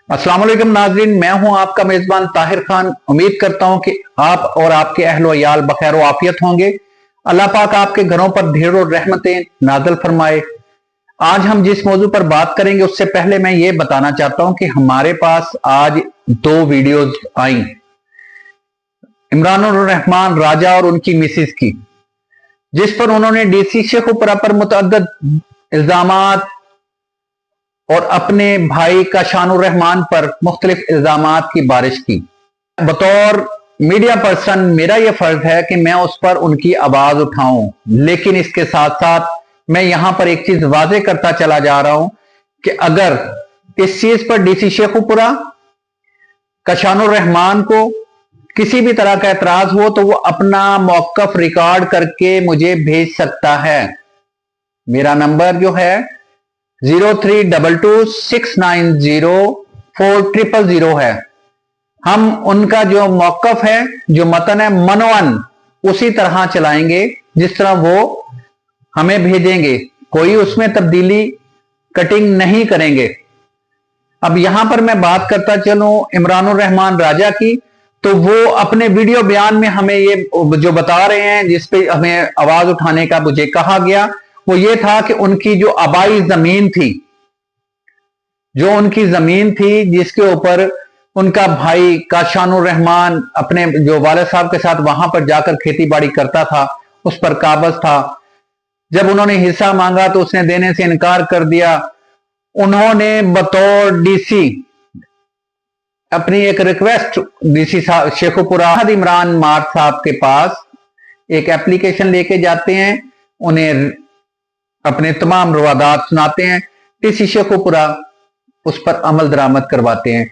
अस्सलाम वालेकुम नाज़रीन, मैं हूं आपका मेजबान ताहिर खान। उम्मीद करता हूं कि आप और आपके अहलो याल बखैर व आफियत होंगे। अल्लाह पाक आपके घरों पर ढेरों रहमतें नाज़िल फरमाए। आज हम जिस मौजू पर बात करेंगे उससे पहले मैं ये बताना चाहता हूं कि हमारे पास आज दो वीडियोज आई इमरानुर रहमान राजा और उनकी मिसिस की, जिस पर उन्होंने डीसी शेखुपुरा पर मुतअद्दिद इल्जामात और अपने भाई का शानुर रहमान पर मुख्तलिफ इल्जामात की बारिश की। बतौर मीडिया पर्सन मेरा यह फर्ज है कि मैं उस पर उनकी आवाज उठाऊं, लेकिन इसके साथ साथ मैं यहां पर एक चीज वाजे करता चला जा रहा हूं कि अगर इस चीज पर डीसी शेखुपुरा का शानुर रहमान को किसी भी तरह का एतराज हो तो वो अपना मौकफ रिकॉर्ड करके मुझे भेज सकता है। मेरा नंबर जो है 0322690400 है। हम उनका जो मौकफ है, जो मतन है मनवन, उसी तरह चलाएंगे जिस तरह वो हमें भेजेंगे। कोई उसमें तब्दीली कटिंग नहीं करेंगे। अब यहां पर मैं बात करता चलूं इमरानुर रहमान राजा की, तो वो अपने वीडियो बयान में हमें ये जो बता रहे हैं, जिसपे हमें आवाज उठाने का मुझे कहा गया, वो ये था कि उनकी जो आबाई जमीन थी, जो उनकी जमीन थी जिसके ऊपर उनका भाई काशानुर रहमान अपने जो वालिद साहब के साथ वहां पर जाकर खेती बाड़ी करता था, उस पर काबज था। जब उन्होंने हिस्सा मांगा तो उसने देने से इनकार कर दिया। उन्होंने बतौर डीसी अपनी एक रिक्वेस्ट डीसी साहब शेखुपुरा इमरान मार साहब के पास एक एप्लीकेशन लेके जाते हैं, उन्हें अपने तमाम रवादात सुनाते हैं। डीसी शेखुपुरा उस पर अमल दरामद करवाते हैं।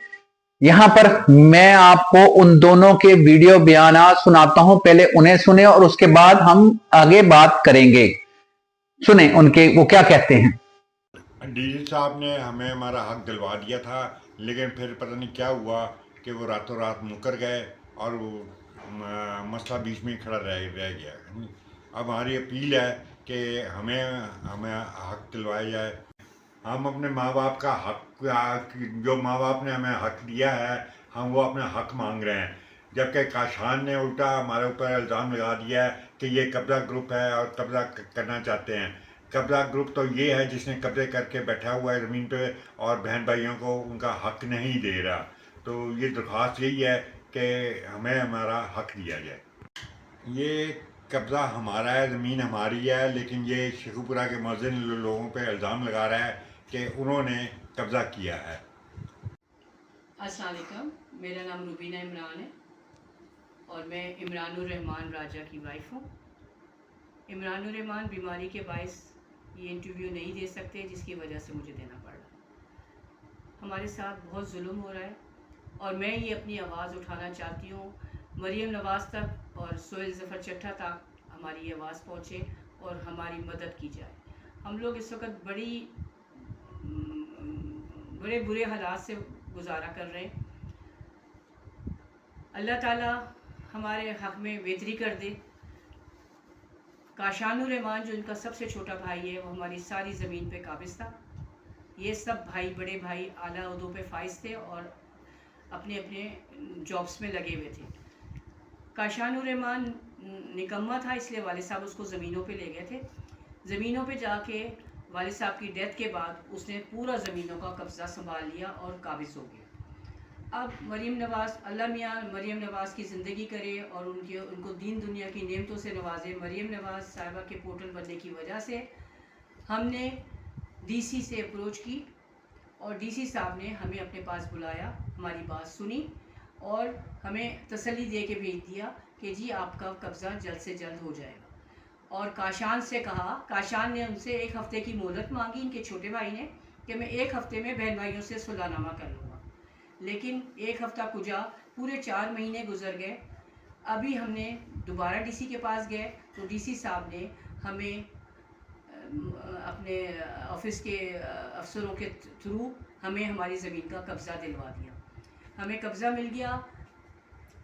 यहां पर मैं आपको उन दोनों के वीडियो बयान सुनाता हूं, पहले उन्हें सुने और उसके बाद हम आगे बात करेंगे। सुने उनके वो क्या कहते हैं। डीजी साहब ने हमें हमारा हक दिलवा दिया था, लेकिन फिर पता नहीं क्या हुआ कि वो रातों रात मुकर गए और वो मसला बीच में ही खड़ा रह गया। अब हमारी अपील है कि हमें हमें हक दिलवाया जाए। हम अपने माँ बाप का हक, जो माँ बाप ने हमें हक दिया है, हम वो अपना हक मांग रहे हैं। जबकि काशान ने उल्टा हमारे ऊपर इल्ज़ाम लगा दिया है कि ये कब्ज़ा ग्रुप है और कब्ज़ा करना चाहते हैं। कब्ज़ा ग्रुप तो ये है जिसने कब्ज़े करके बैठा हुआ है ज़मीन पे और बहन भाइयों को उनका हक नहीं दे रहा। तो ये दरख्वास्त यही है कि हमें हमारा हक दिया जाए। ये कब्ज़ा हमारा है, ज़मीन हमारी है, लेकिन ये शेखुपुरा के मौज़िन लोगों पे इल्ज़ाम लगा रहा है कि उन्होंने कब्ज़ा किया है। अस्सलाम वालेकुम, मेरा नाम रुबीना इमरान है और मैं इमरानुर रहमान राजा की वाइफ हूँ। इमरानुर रहमान बीमारी के बायस ये इंटरव्यू नहीं दे सकते, जिसकी वजह से मुझे देना पड़ रहा। हमारे साथ बहुत जुल्म हो रहा है और मैं ये अपनी आवाज़ उठाना चाहती हूँ। मरियम नवाज़ तक और सोहेल ज़फ़र चट्टा तक हमारी ये आवाज़ पहुँचे और हमारी मदद की जाए। हम लोग इस वक्त बड़े बुरे हालात से गुजारा कर रहे हैं। अल्लाह ताला हमारे हक़ में बेहतरी कर दे। काशानुर रहमान जो इनका सबसे छोटा भाई है, वो हमारी सारी ज़मीन पे काबिज़ था। ये सब भाई, बड़े भाई आला ओहदों पे फाइज थे और अपने अपने जॉब्स में लगे हुए थे। काशानुर रहमान निकम्मा था, इसलिए वालिद साहब उसको ज़मीनों पे ले गए थे। ज़मीनों पे जाके वालिद साहब की डेथ के बाद उसने पूरा ज़मीनों का कब्ज़ा संभाल लिया और काबिज़ हो गया। अब मरियम नवाज़, अल्लाह मियाँ मरियम नवाज़ की ज़िंदगी करे और उनको दीन दुनिया की नेमतों से नवाजे। मरियम नवाज़ साहिबा के पोर्टल बनने की वजह से हमने डीसी से अप्रोच की और डीसी साहब ने हमें अपने पास बुलाया, हमारी बात सुनी और हमें तसल्ली दे के भेज दिया कि जी आपका कब्ज़ा जल्द से जल्द हो जाएगा। और काशान से कहा, काशान ने उनसे 1 हफ़्ते की मोहलत मांगी, इनके छोटे भाई ने, कि मैं 1 हफ़्ते में बहन भाइयों से सुलहनामा कर लूँगा। लेकिन 1 हफ़्ता कुजा, पूरे 4 महीने गुजर गए। अभी हमने दोबारा डीसी के पास गए तो डीसी साहब ने हमें अपने ऑफिस के अफसरों के थ्रू हमें हमारी ज़मीन का कब्ज़ा दिलवा दिया। हमें कब्ज़ा मिल गया।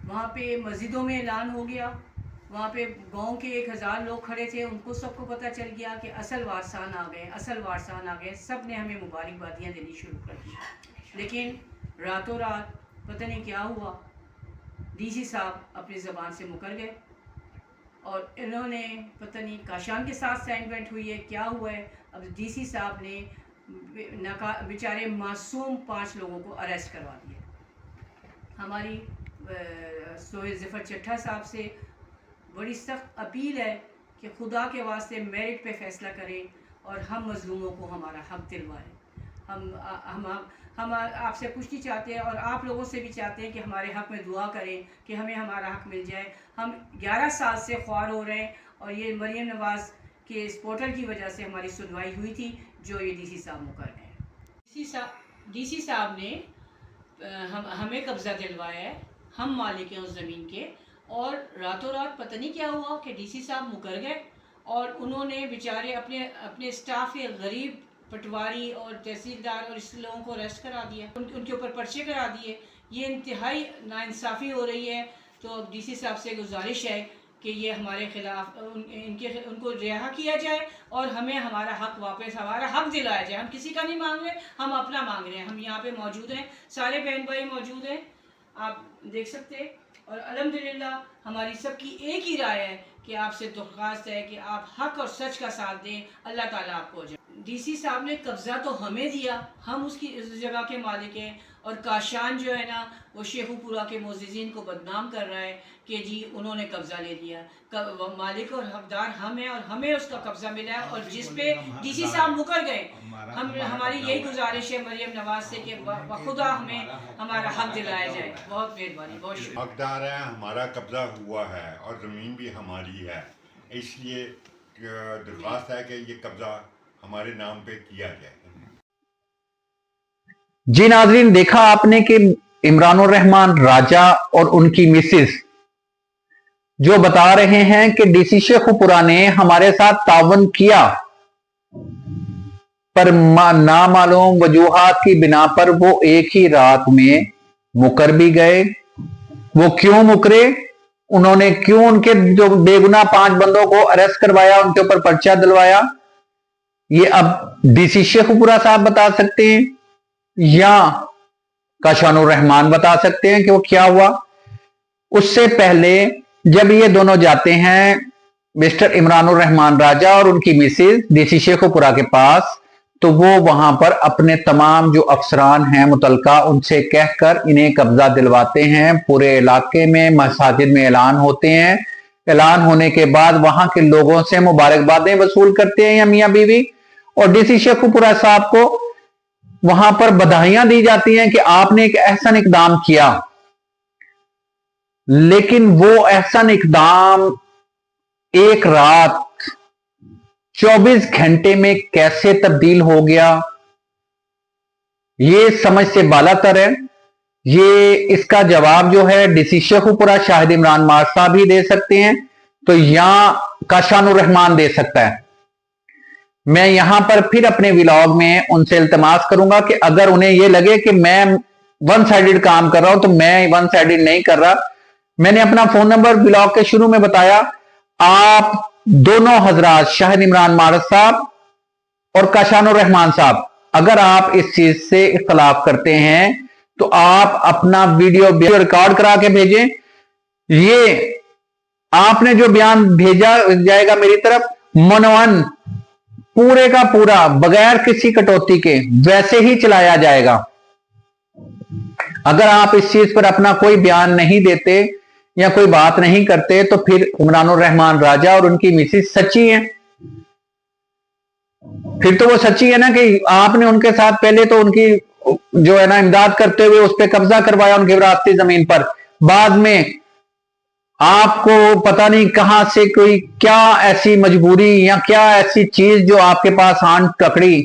वहाँ पे मस्जिदों में ऐलान हो गया। वहाँ पे गांव के 1000 लोग खड़े थे, उनको सबको पता चल गया कि असल वारसान आ गए, असल वारसान आ गए। सब ने हमें मुबारकबादियाँ देनी शुरू कर दी। लेकिन रातों रात पता नहीं क्या हुआ, डीसी साहब अपनी ज़बान से मुकर गए और इन्होंने पता नहीं काशान के साथ सेंटमेंट हुई है, क्या हुआ है। अब डीसी साहब ने बेचारे मासूम 5 लोगों को अरेस्ट करवा दिया। हमारी सोहेल ज़फ़र चट्टा साहब से बड़ी सख्त अपील है कि खुदा के वास्ते मेरिट पे फ़ैसला करें और हम मज़लूमों को हमारा हक़ दिलवाएं। हम आपसे पूछना चाहते हैं और आप लोगों से भी चाहते हैं कि हमारे हक़ में दुआ करें कि हमें हमारा हक़ मिल जाए। हम 11 साल से ख्वार हो रहे हैं और ये मरियम नवाज़ के इस पोर्टल की वजह से हमारी सुनवाई हुई थी, जो ये डीसी साहब मुकर गए। डीसी साहब ने हमें कब्ज़ा दिलवाया है, हम मालिक हैं उस ज़मीन के, और रातों रात पता नहीं क्या हुआ कि डीसी साहब मुकर गए और उन्होंने बेचारे अपने स्टाफ के गरीब पटवारी और तहसीलदार और इस लोगों को अरेस्ट करा दिया, उनके ऊपर पर्चे करा दिए। ये इंतहाई नाइंसाफ़ी हो रही है। तो अब डीसी साहब से गुजारिश है कि ये हमारे ख़िलाफ़ उनको रिहा किया जाए और हमें हमारा हक़ वापस, हमारा हक़ दिलाया जाए। हम किसी का नहीं मांग रहे, हम अपना मांग रहे हैं। हम यहाँ पे मौजूद हैं, सारे बहन भाई मौजूद हैं, आप देख सकते हैं। और अल्हम्दुलिल्लाह हमारी सबकी एक ही राय है कि आपसे दरख्वास्त है कि आप हक़ और सच का साथ दें, अल्लाह ताला आपको जाए। डीसी साहब ने कब्ज़ा तो हमें दिया, हम उसकी इस जगह के मालिक हैं, और काशान जो है ना वो शेखुपुरा के मोअज़्ज़िज़ीन को बदनाम कर रहा है कि जी उन्होंने कब्ज़ा ले लिया। मालिक और हकदार हम हैं और हमें उसका कब्ज़ा मिला है, और जिस पे डीसी साहब मुकर गए। हमारी यही गुजारिश है मरियम नवाज से कि खुदा हमें हमारा हक़ दिलाया जाए। बहुत मेहरबानी, बहुत शुक्रिया। हकदार है, हमारा कब्ज़ा हुआ है और ज़मीन भी हमारी है, इसलिए दरख्वास्त है कि ये कब्ज़ा हमारे नाम पे किया जाए। जी नाज़रीन, देखा आपने कि इमरानुर रहमान राजा और उनकी मिसेस जो बता रहे हैं कि डीसी शेखुपुरा ने हमारे साथ तावन किया, पर नामालूम वजूहात की बिना पर वो एक ही रात में मुकर भी गए। वो क्यों मुकरे, उन्होंने क्यों उनके जो बेगुनाह 5 बंदों को अरेस्ट करवाया, उनके ऊपर पर्चा दिलवाया, ये अब डीसी शेखुपुरा साहब बता सकते हैं या काशानुर रहमान बता सकते हैं कि वो क्या हुआ। उससे पहले जब ये दोनों जाते हैं मिस्टर इमरानुर रहमान राजा और उनकी मिसेज डीसी शेखुपुरा के पास, तो वो वहां पर अपने तमाम जो अफसरान हैं मुतलका उनसे कहकर इन्हें कब्जा दिलवाते हैं। पूरे इलाके में मसाजिद में ऐलान होते हैं, ऐलान होने के बाद वहां के लोगों से मुबारकबादें वसूल करते हैं या मियां बीवी, और डीसी शेखुपुरा साहब को वहां पर बधाइयां दी जाती हैं कि आपने एक एहसन इकदाम किया। लेकिन वो एहसन इकदाम एक रात 24 घंटे में कैसे तब्दील हो गया, ये समझ से बालातर है। ये इसका जवाब जो है डीसी शेखुपुरा शाहिद इमरान मार साहब ही दे सकते हैं, तो या काशानुर रहमान दे सकता है। मैं यहां पर फिर अपने व्लॉग में उनसे इल्तमास करूंगा कि अगर उन्हें यह लगे कि मैं वन साइडेड काम कर रहा हूं, तो मैं वन साइडेड नहीं कर रहा। मैंने अपना फोन नंबर व्लॉग के शुरू में बताया। आप दोनों हजरात शाहिद इमरान मारस साहब और काशानुर रहमान साहब, अगर आप इस चीज से इख्तलाफ करते हैं तो आप अपना वीडियो रिकॉर्ड करा के भेजें। ये आपने जो बयान भेजा जाएगा मेरी तरफ, मनवन पूरे का पूरा बगैर किसी कटौती के वैसे ही चलाया जाएगा। अगर आप इस चीज पर अपना कोई बयान नहीं देते या कोई बात नहीं करते, तो फिर इमरानुर रहमान राजा और उनकी मिसेस सच्ची हैं। फिर तो वो सच्ची है ना कि आपने उनके साथ पहले तो उनकी जो है ना इमदाद करते हुए उस पर कब्जा करवाया, उनकी विरासती जमीन पर। बाद में आपको पता नहीं कहां से कोई क्या ऐसी मजबूरी या क्या ऐसी चीज जो आपके पास हाथ पकड़ी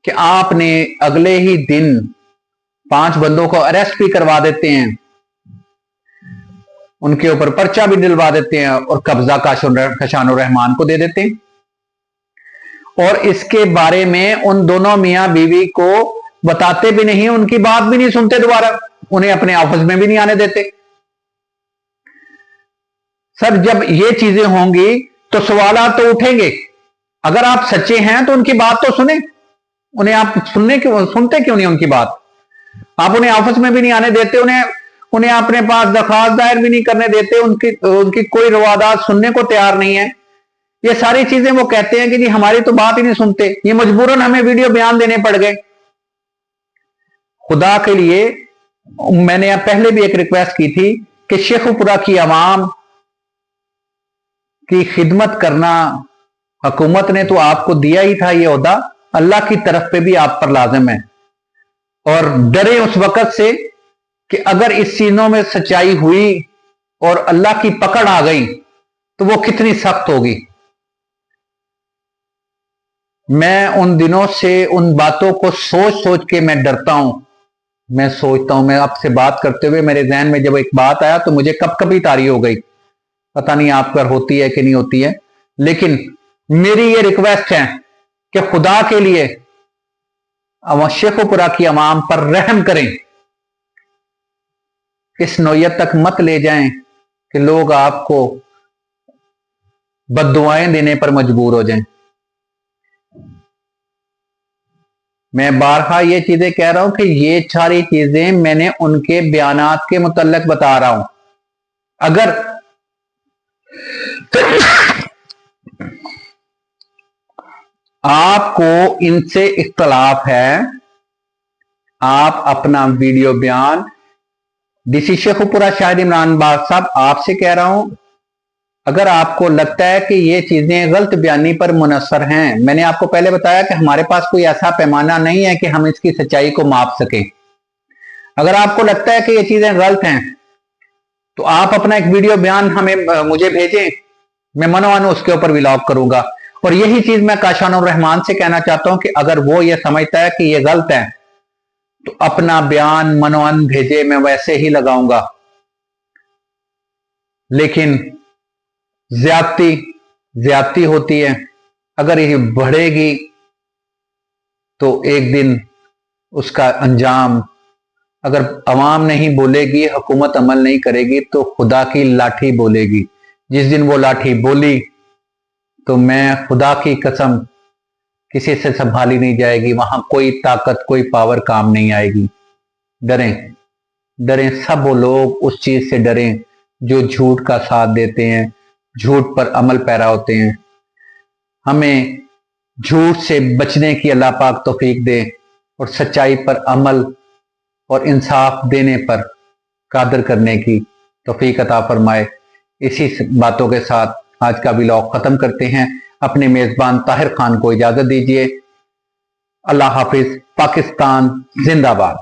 कि आपने अगले ही दिन 5 बंदों को अरेस्ट भी करवा देते हैं, उनके ऊपर पर्चा भी दिलवा देते हैं और कब्जा काशानुर रहमान को दे देते हैं। और इसके बारे में उन दोनों मियां बीवी को बताते भी नहीं, उनकी बात भी नहीं सुनते, दोबारा उन्हें अपने ऑफिस में भी नहीं आने देते। सर, जब ये चीजें होंगी तो सवालात तो उठेंगे। अगर आप सच्चे हैं तो उनकी बात तो सुने, उन्हें आप सुनते क्यों नहीं उनकी बात। आप उन्हें ऑफिस में भी नहीं आने देते, उन्हें अपने पास दरखास्त दायर भी नहीं करने देते, उनकी कोई रवादात सुनने को तैयार नहीं है। ये सारी चीजें वो कहते हैं कि जी हमारी तो बात ही नहीं सुनते, ये मजबूरन हमें वीडियो बयान देने पड़ गए। खुदा के लिए मैंने पहले भी एक रिक्वेस्ट की थी कि शेखुपुरा की आवाम की खिदमत करना, हुकूमत ने तो आपको दिया ही था ये ओहदा, अल्लाह की तरफ पे भी आप पर लाजिम है। और डरे उस वक्त से कि अगर इस चीजों में सच्चाई हुई और अल्लाह की पकड़ आ गई तो वो कितनी सख्त होगी। मैं उन दिनों से उन बातों को सोच सोच के मैं डरता हूं। मैं सोचता हूं, मैं आपसे बात करते हुए मेरे जहन में जब एक बात आया तो मुझे कब कभी तारी हो गई, पता नहीं आप पर होती है कि नहीं होती है। लेकिन मेरी ये रिक्वेस्ट है कि खुदा के लिए शेखुपुरा की अवाम पर रहम करें, इस नौयत तक मत ले जाएं कि लोग आपको बद्दुआएं देने पर मजबूर हो जाएं। मैं बारहा ये चीजें कह रहा हूं कि ये सारी चीजें मैंने उनके बयानात के मुतल्लिक बता रहा हूं। अगर आपको इनसे इख्तलाफ है, आप अपना वीडियो बयान डीसी शेखुपुरा शाहिद इमरान बाग साहब आपसे कह रहा हूं, अगर आपको लगता है कि ये चीजें गलत बयानी पर मुनस्सर हैं, मैंने आपको पहले बताया कि हमारे पास कोई ऐसा पैमाना नहीं है कि हम इसकी सच्चाई को माप सकें। अगर आपको लगता है कि ये चीजें गलत हैं तो आप अपना एक वीडियो बयान मुझे भेजें, मैं मनोवान उसके ऊपर व्लॉग करूंगा। और यही चीज मैं काशानुर रहमान से कहना चाहता हूं कि अगर वो ये समझता है कि ये गलत है तो अपना बयान मनोवान भेजे, मैं वैसे ही लगाऊंगा। लेकिन ज्यादती होती है, अगर ये बढ़ेगी तो एक दिन उसका अंजाम, अगर अवाम नहीं बोलेगी, हुकूमत अमल नहीं करेगी तो खुदा की लाठी बोलेगी। जिस दिन वो लाठी बोली तो मैं खुदा की कसम किसी से संभाली नहीं जाएगी, वहां कोई ताकत कोई पावर काम नहीं आएगी। डरें, डरें सब वो लोग उस चीज से डरें जो झूठ का साथ देते हैं, झूठ पर अमल पैरा होते हैं। हमें झूठ से बचने की अल्लाह पाक तौफीक दे और सच्चाई पर अमल और इंसाफ देने पर कादर करने की तौफीक अता फरमाए। इसी बातों के साथ आज का व्लॉग खत्म करते हैं। अपने मेजबान ताहिर खान को इजाजत दीजिए। अल्लाह हाफिज। पाकिस्तान जिंदाबाद।